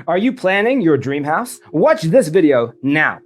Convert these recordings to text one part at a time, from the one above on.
Are you planning your dream house? Watch this video now.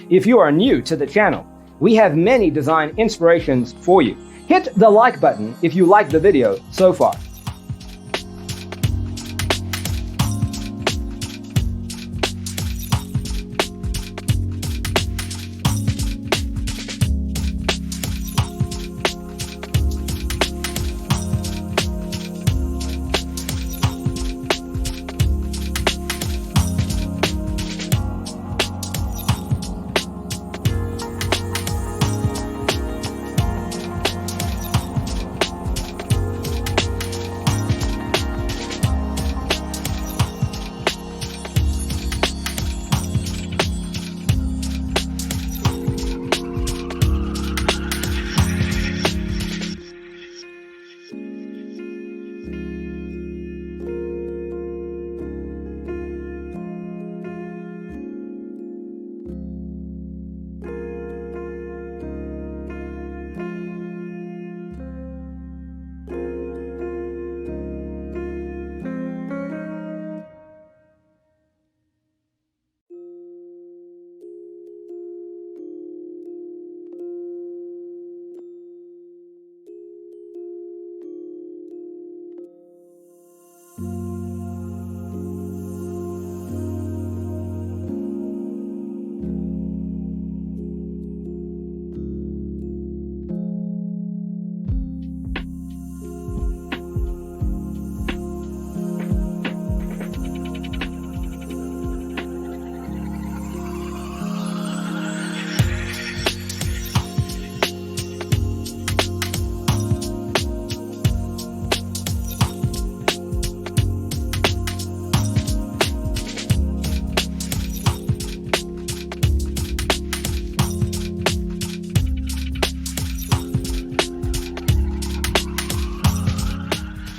If you are new to the channel, we have many design inspirations for you. Hit the like button if you like the video so far.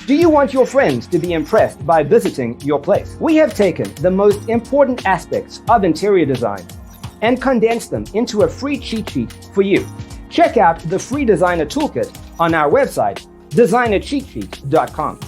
Do you want your friends to be impressed by visiting your place? We have taken the most important aspects of interior design and condensed them into a free cheat sheet for you. Check out the free designer toolkit on our website, designercheatsheet.com.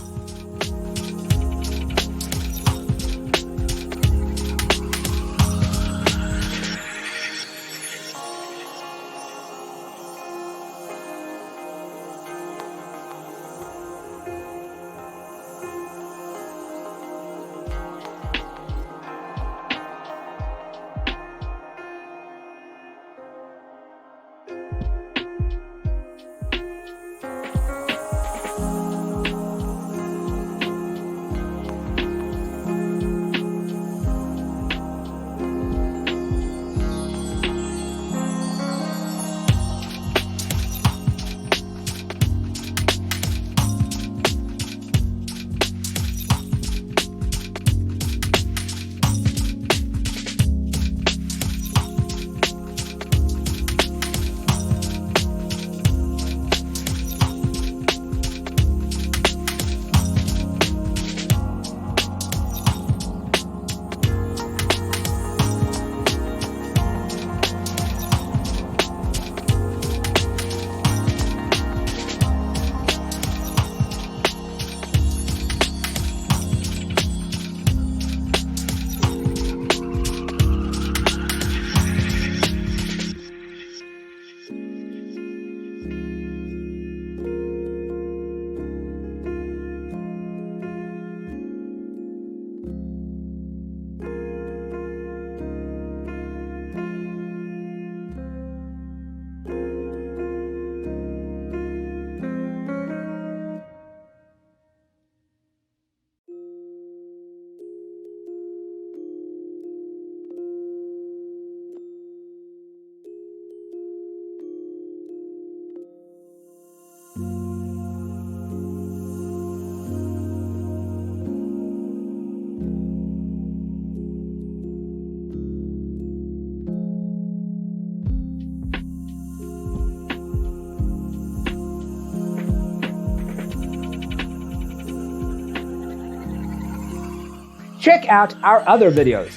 Check out our other videos.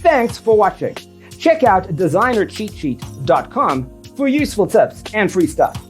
Thanks for watching. Check out designercheatsheet.com for useful tips and free stuff.